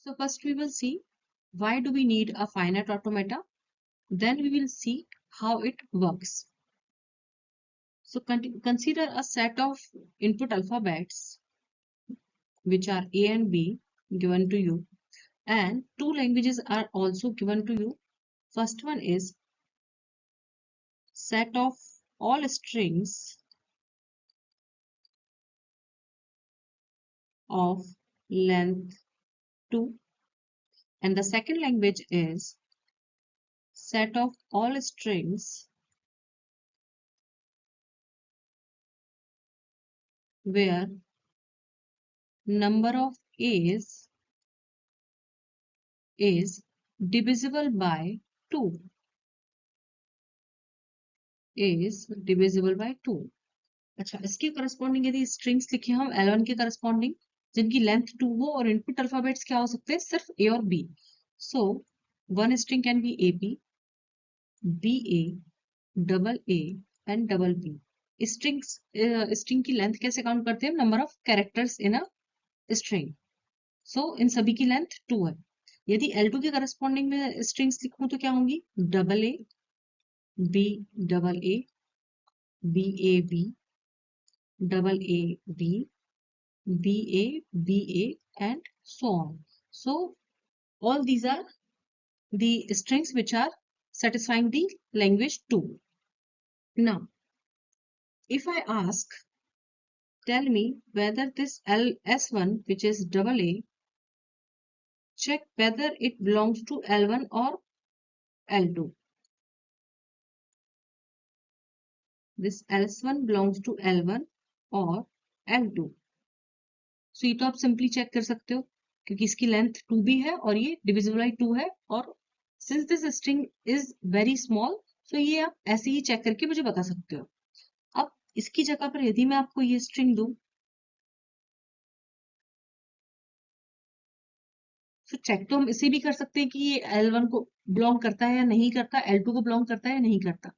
So first we will see why do we need a finite automata. Then we will see how it works. So consider a set of input alphabets which are A and B given to you, and two languages are also given to you. First one is set of all strings of length 2, and the second language is set of all strings where number of A's is divisible by 2, is divisible by 2. अच्छा, इसके corresponding यदि strings लिखे हम L1 के corresponding जिनकी length 2 हो और input alphabets क्या हो सकते हैं, सिर्फ A और B. So one string can be AP, BA, double A and double B. String की लेंथ कैसे काउंट करते हैं, number of characters in a string. So in सभी की लेंथ 2 है. यदि L2 के करस्पॉन्डिंग में स्ट्रिंग्स लिखूं तो क्या होंगी, double A, B double A, BA B, double A B, BA BA, and so on. So all these are the strings which are satisfying the language 2. Now if I ask, tell me whether this S1 which is double A, check whether it belongs to L1 or L2. This S1 belongs to L1 or L2. So ये तो आप simply check कर सकते हो क्योंकि इसकी length 2 भी है और ये डिविजिबल बाई 2 है, और since this string is very small, so ये आप ऐसे ही चेक करके मुझे बता सकते हो. अब इसकी जगह पर यदि मैं आपको ये स्ट्रिंग दूं, तो चेक तो हम इसे भी कर सकते हैं कि ये L1 को बिलोंग करता है या नहीं करता, L2 को बिलोंग करता है या नहीं करता.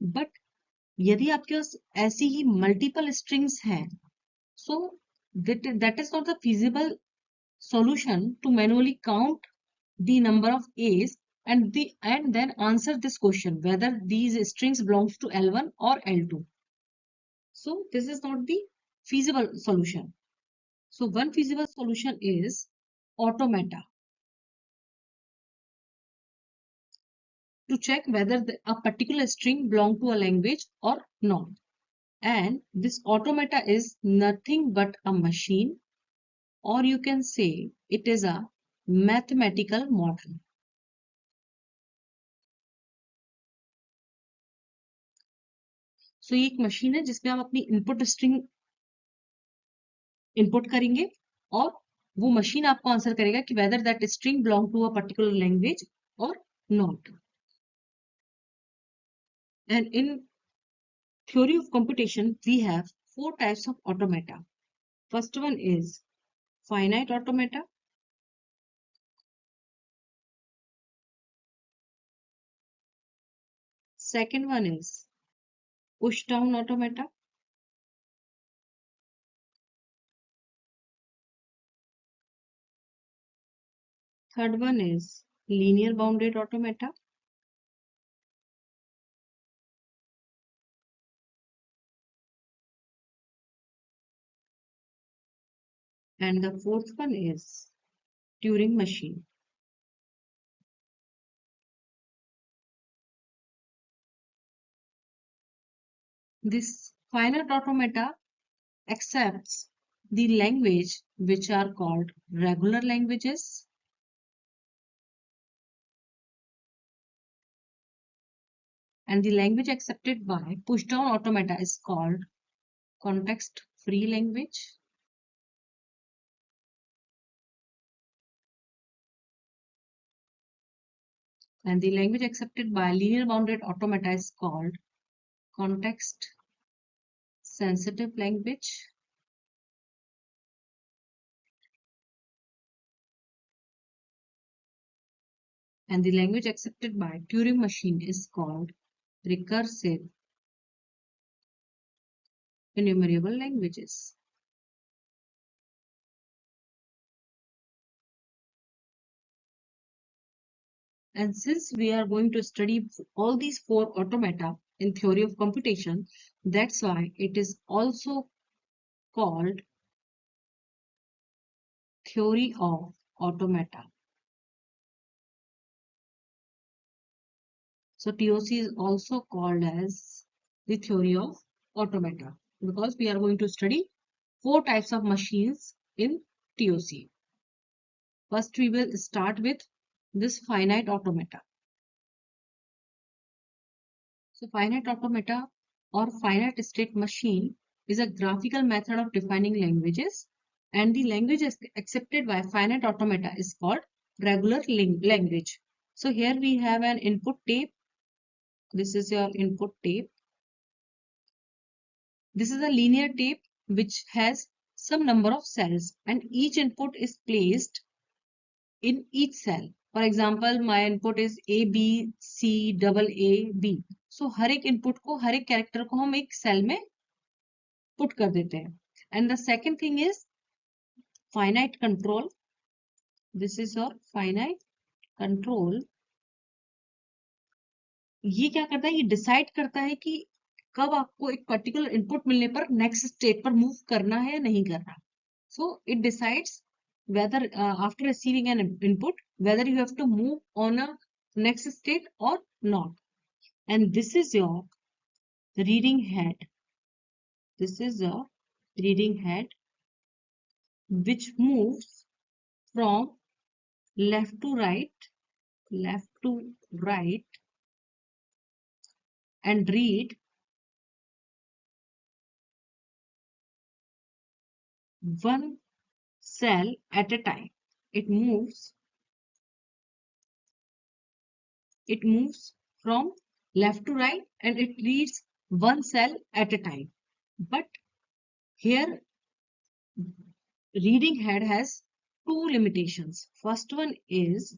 बट यदि आपके पास ऐसी ही मल्टीपल स्ट्रिंग्स हैं, so that is not the feasible solution to manually count the number of A's and then answer this question whether these strings belongs to L1 or L2. So this is not the feasible solution. So one feasible solution is automata to check whether a particular string belong to a language or not. And this automata is nothing but a machine, or you can say it is a mathematical model. सो ये एक machine है जिसमें आप अपनी input string input करेंगे और वो machine आपको आंसर करेगा कि whether that string belong to a particular language और not. And in theory of computation we have 4 types of automata. First one is finite automata, second one is push down automata, third one is linear bounded automata, and the fourth one is Turing machine. This finite automata accepts the language which are called regular languages, and the language accepted by push down automata is called context free language, and the language accepted by linear bounded automata is called context sensitive language, and the language accepted by Turing machine is called recursive enumerable languages. And since we are going to study all these four automata in theory of computation, that's why it is also called theory of automata. So TOC is also called as the theory of automata because we are going to study four types of machines in TOC. First, we will start with this finite automata. So finite automata or finite state machine is a graphical method of defining languages, and the language accepted by finite automata is called regular language. So here we have an input tape. This is your input tape. This is a linear tape which has some number of cells, and each input is placed in each cell. For example, my input is A, B, C, double A, B. So हर एक input को, हर एक character को हम एक cell में put कर देते हैं. And the second thing is finite control. This is your finite control. ये क्या करता है? ये डिसाइड करता है कि कब आपको एक पर्टिकुलर इनपुट मिलने पर नेक्स्ट स्टेट पर मूव करना है या नहीं करना. So it decides whether after receiving an input, whether you have to move on a next state or not. And this is your reading head. This is your reading head which moves from left to right and read one cell at a time. It moves from left to right and it reads one cell at a time. But here reading head has two limitations. First one is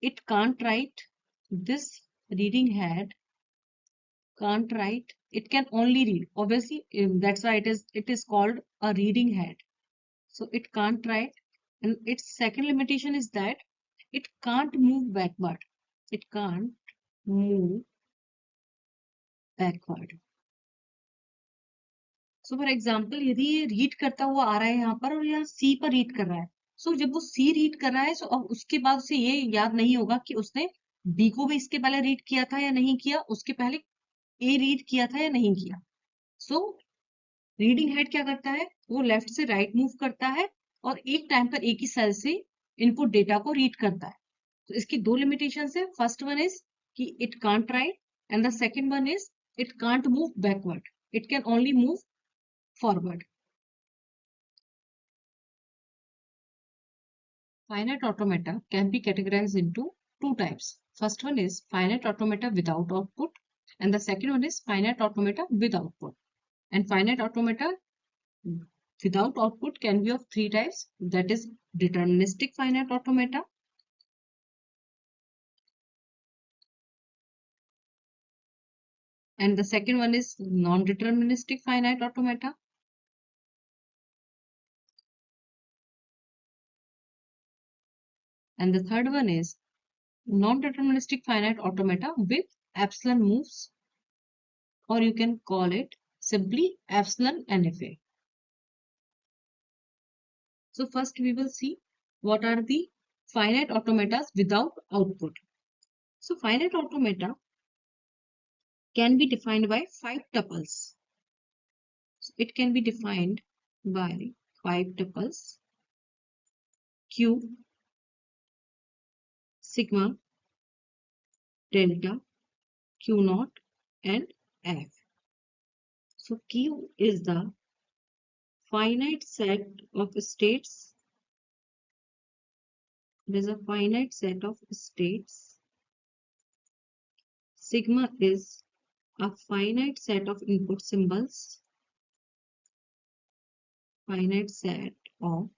it can't write. This reading head can't write. It can only read. Obviously, that's why it is called a reading head. So it can't write. And its second limitation is that it can't move backward. It can't move backward. So for example यदि ये read करता हुआ आ रहा है यहाँ पर और यहाँ सी पर रीड कर रहा है. सो जब वो सी रीड कर रहा है सो उसके बाद उसे ये याद नहीं होगा कि उसने बी को भी इसके पहले रीड किया था या नहीं किया, उसके पहले ए रीड किया था या नहीं किया. सो रीडिंग हेड क्या करता है? वो लेफ्ट से राइट मूव करता है और एक टाइम पर एक ही सेल से इनपुट डेटा को रीड करता है. तो इसकी दो लिमिटेशन है. फर्स्ट वन इज कि it can't right and the second one is it can't move backward. It can only move forward. Finite automata can be categorized into two types. First one is finite automata without output, and the second one is finite automata with output. And finite automata without output can be of three types. That is deterministic finite automata, and the second one is non-deterministic finite automata, and the third one is non-deterministic finite automata with epsilon moves, or you can call it simply epsilon NFA. So first we will see what are the finite automata without output. So finite automata can be defined by 5 tuples. So it can be defined by 5 tuples: Q, sigma, delta, Q naught, and F. So Q is the finite set of states. It is a finite set of states. Sigma is a finite set of input symbols. Finite set of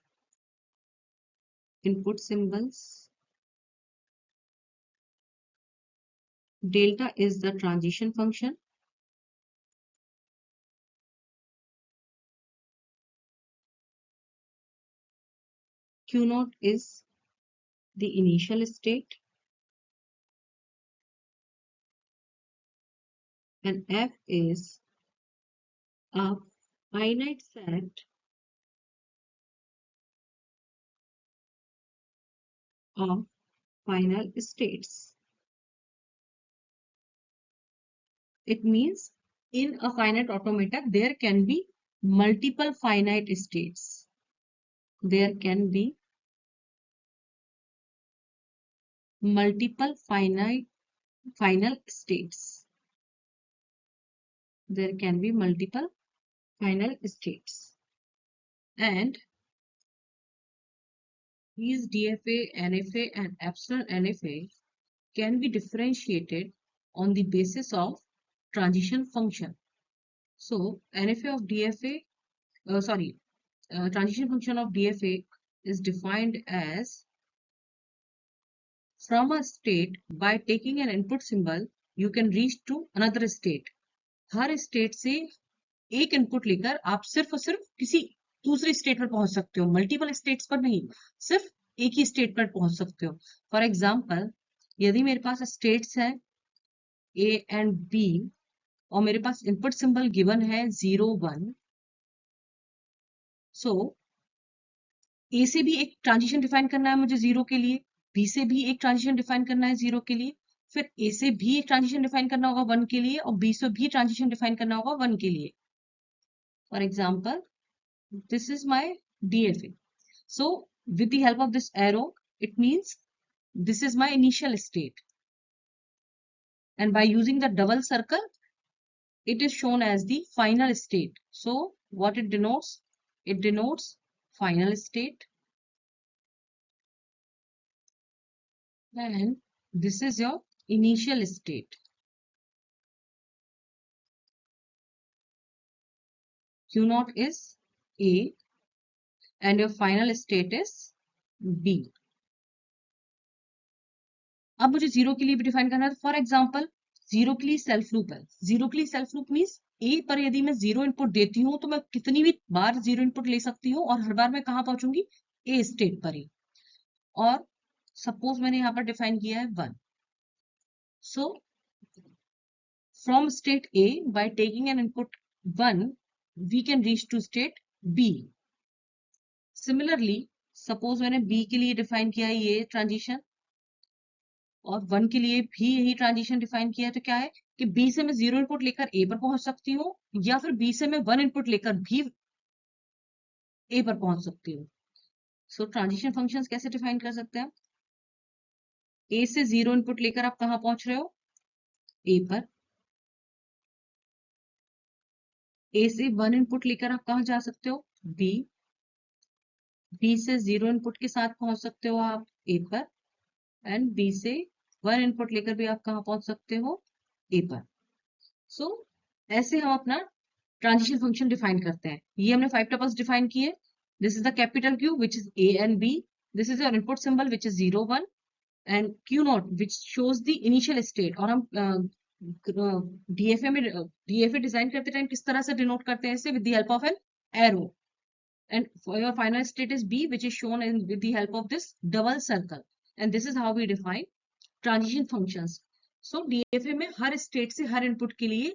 input symbols. Delta is the transition function. Q naught is the initial state. and F is a finite set of final states. It means in a finite automata, there can be multiple finite states. There can be multiple finite final states. There can be multiple final states. And these DFA, NFA, and epsilon NFA can be differentiated on the basis of transition function. So NFA of DFA, transition function of DFA is defined as from a state by taking an input symbol you can reach to another state. Her state से एक input लेकर आप सिर्फ और सिर्फ किसी दूसरी state पर पहुंच सकते हो, मल्टीपल स्टेट्स पर नहीं, सिर्फ एक ही स्टेट पर पहुंच सकते हो. फॉर एग्जाम्पल, यदि मेरे पास स्टेट्स है ए एंड बी और मेरे पास इनपुट सिंबल गिवन है 0 1, सो ए से भी एक ट्रांजिशन डिफाइन करना है मुझे 0 के लिए, बी से भी एक ट्रांजिशन डिफाइन करना है 0 के लिए, फिर ए से भी एक ट्रांजिशन डिफाइन करना होगा 1 के लिए और बी से भी ट्रांजिशन डिफाइन करना होगा 1 के लिए. For example, this is my DFA. So with the help of this arrow, it means this is my initial state. And by using the double circle, it is shown as the final state. So what it denotes? It denotes final state. And this is your initial state. Q0 is A and your final state is B. अब मुझे 0 के लिए भी define करना है. For example, 0 के लिए self loop है. 0 के लिए सेल्फ लूप मीन्स ए पर यदि मैं 0 इनपुट देती हूँ तो मैं कितनी भी बार 0 इनपुट ले सकती हूँ और हर बार मैं कहाँ पहुंचूंगी? ए स्टेट पर ही. और सपोज मैंने यहाँ पर डिफाइन किया है 1. So from state A by taking an input 1 we can reach to state B. Similarly suppose मैंने बी के लिए डिफाइन किया है ये ट्रांजिशन और 1 के लिए भी यही ट्रांजिशन डिफाइन किया है. तो क्या है कि बी से मैं 0 इनपुट लेकर ए पर पहुंच सकती हूँ या फिर बी से मैं 1 इनपुट लेकर भी ए पर पहुंच सकती हूँ. सो ट्रांजिशन फंक्शंस कैसे डिफाइन कर सकते हैं? ए से 0 इनपुट लेकर आप कहाँ पहुंच रहे हो? ए पर. ए से 1 इनपुट लेकर आप कहाँ जा सकते हो? बी. बी से 0 इनपुट के साथ पहुंच सकते हो आप ए पर एंड बी से 1 इनपुट लेकर भी आप कहाँ पहुंच सकते हो? ए पर. सो ऐसे हम अपना ट्रांजिशन फंक्शन डिफाइन करते हैं. ये हमने 5 टपल्स डिफाइन किए. This is the capital Q which is A and B. This is your input symbol which is 0 1 and Q0 which shows the initial state. और हम DFA डिजाइन करते time किस तरह से डिनोट करते हैं इसे? With the help of an arrow. And for your final state is B, which is shown with the help of this double circle. And this is how we define transition functions. So DFA में हर state से हर input के लिए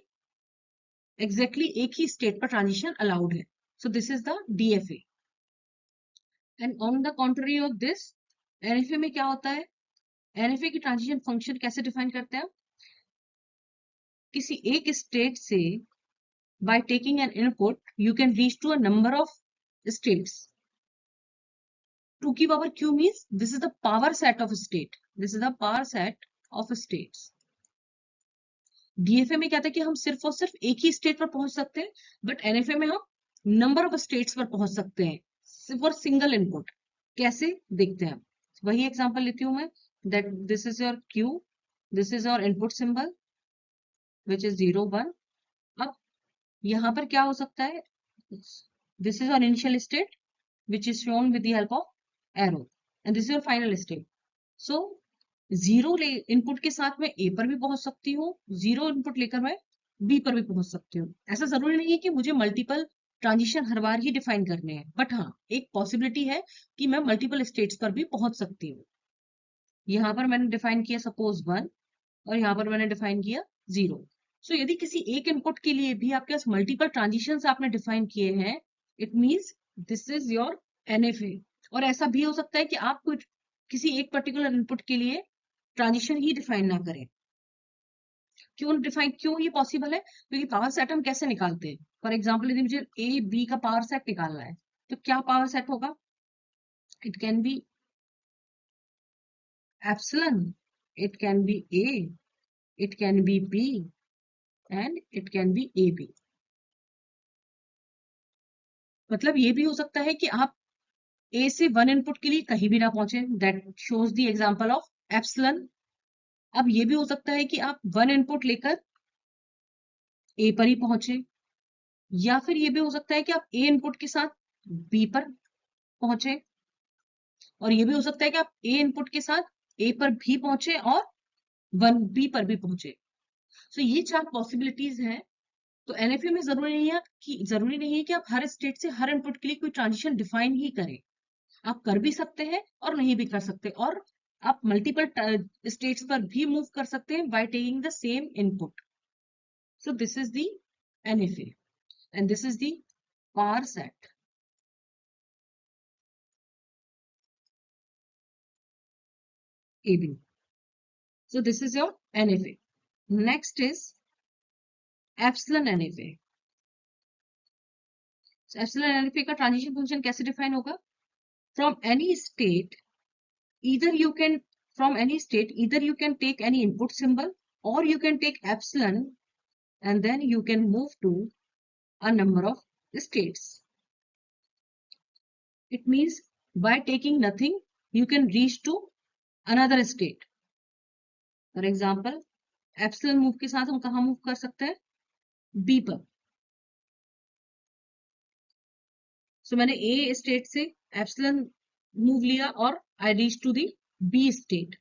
exactly एक ही state पर transition allowed है. So this is the DFA. And on the contrary of this, NFA में क्या होता है? NFA की ट्रांजिशन फंक्शन कैसे डिफाइन करते हैं? किसी एक स्टेट से by taking an input, you can reach to a number of states. 2 की power Q means this is the power set of state. This is the power set of states. DFA में क्या था कि हम सिर्फ और सिर्फ एक ही स्टेट पर पहुंच सकते हैं, बट NFA में हम नंबर ऑफ स्टेट्स पर पहुंच सकते हैं फॉर सिंगल इनपुट. कैसे देखते हैं? वही एग्जांपल लेती हूं मैं. That this is your Q, this is your input symbol which is 0 1. अब यहाँ पर क्या हो सकता है? This is your initial state which is shown with the help of arrow and this is your final state. So 0 input के साथ मैं A पर भी पहुंच सकती हूँ, 0 इनपुट लेकर मैं B पर भी पहुंच सकती हूँ. ऐसा जरूरी नहीं है कि मुझे मल्टीपल ट्रांजिशन हर बार ही डिफाइन करने हैं, बट हाँ एक पॉसिबिलिटी है कि मैं मल्टीपल स्टेट्स पर भी पहुंच सकती हूँ. यहाँ पर मैंने डिफाइन किया सपोज 1 और यहाँ पर मैंने डिफाइन किया 0. सो यदि किसी एक इनपुट के लिए भी आपके पास मल्टीपल ट्रांजिशंस आपने डिफाइन किए हैं, it means this is your NFA. और ऐसा भी हो सकता है कि आप कुछ किसी एक पर्टिकुलर इनपुट के लिए ट्रांजिशन ही डिफाइन ना करें। क्यों ये पॉसिबल है? क्योंकि पावर सेट हम कैसे निकालते हैं? फॉर एग्जाम्पल यदि मुझे ए बी का पावर सेट निकालना है, तो क्या पावर सेट होगा? It can be epsilon, it can be A, it can be B, and it can be AB। मतलब ये भी हो सकता है कि आप A से वन इनपुट के लिए कहीं भी ना पहुंचे, that shows the example of epsilon. अब ये भी हो सकता है कि आप वन इनपुट लेकर A पर ही पहुंचे, या फिर ये भी हो सकता है कि आप A इनपुट के साथ B पर पहुंचे, और ये भी हो सकता है कि आप A इनपुट के साथ A पर भी पहुंचे और वन B पर भी पहुंचे। सो ये चार पॉसिबिलिटीज हैं। तो एनएफए में जरूरी नहीं है कि आप हर स्टेट से हर इनपुट के लिए कोई ट्रांजिशन डिफाइन ही करें। आप कर भी सकते हैं और नहीं भी कर सकते, और आप मल्टीपल स्टेट्स पर भी मूव कर सकते हैं by taking the same input. So this is the NFA and this is the power set AB. So this is your NFA. Next is epsilon NFA. Epsilon NFA का transition function कैसे define होगा? From any state, either you can from any state, either you can take any input symbol or you can take epsilon, and then you can move to a number of states. It means by taking nothing you can reach to another state. For example, epsilon move के साथ हम कहाँ move कर सकते हैं? B पर। So मैंने A state से epsilon मूव लिया और I reach to the B state.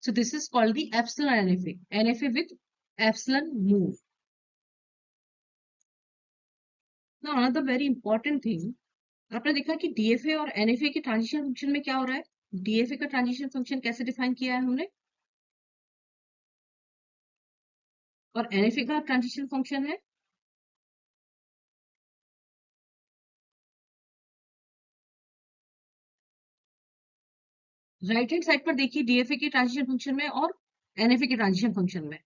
So this is called the epsilon NFA. NFA with epsilon move. Now another very important thing, आपने देखा कि डीएफए और एनएफए के ट्रांजिशन फंक्शन में क्या हो रहा है? डीएफए का ट्रांजिशन फंक्शन कैसे डिफाइन किया है हमने, और एनएफए का ट्रांजिशन फंक्शन है राइट हैंड साइड पर। देखिए डीएफए के ट्रांजिशन फंक्शन में और एनएफए के ट्रांजिशन फंक्शन में।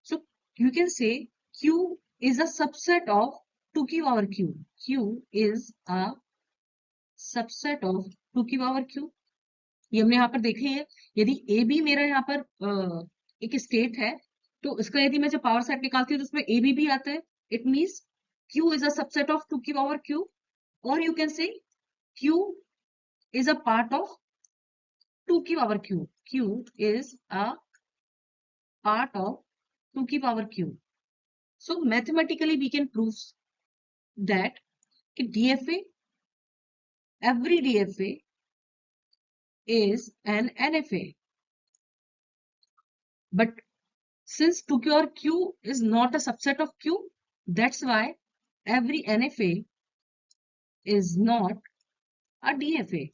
So you can say Q is a subset of two की power Q. Q is a subset of two की पावर क्यू। ये हमने यहाँ पर देखे है। यदि ए बी मेरा यहाँ पर एक स्टेट है, तो इसका यदि मैं जब पावर सेट निकालती हूँ तो उसमें ए बी भी आता है। It means Q is a subset of two की पावर क्यू, और you can say Q is a part of two की power Q. Q is a part of two की power Q. So mathematically we can prove that कि DFA, every DFA is an NFA, but since 2Q or Q is not a subset of Q, that's why every NFA is not a DFA.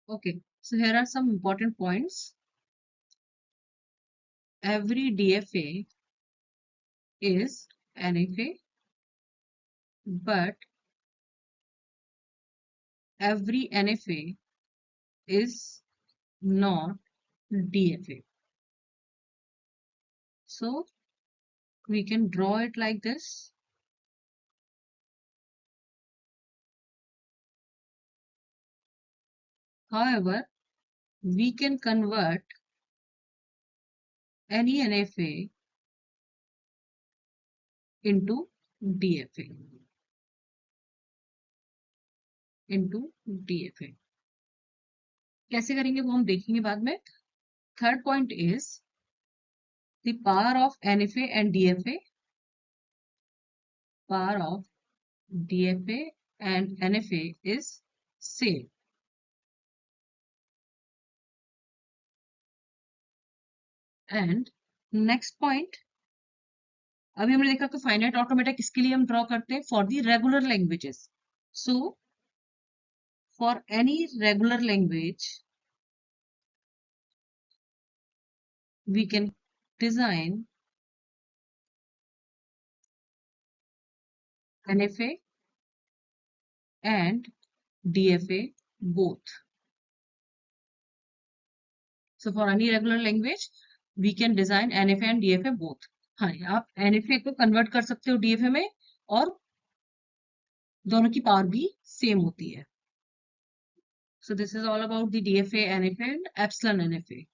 Okay, so here are some important points. Every DFA is NFA, but every NFA is not DFA. So we can draw it like this. However, we can convert any NFA into DFA. कैसे करेंगे वो हम देखेंगे बाद में. Third point is the power of NFA and DFA. Power of DFA and NFA is same. And next point, अभी हमने देखा कि फाइनाइट ऑटोमेटा किसके लिए हम ड्रॉ करते हैं, for the regular languages. So for any regular language we can design NFA and DFA both. So for any regular language, we can design NFA and DFA both. हाँ, आप NFA को convert कर सकते हो DFA में, और दोनों की पावर भी सेम होती है. So this is all about the DFA, NFA and epsilon NFA.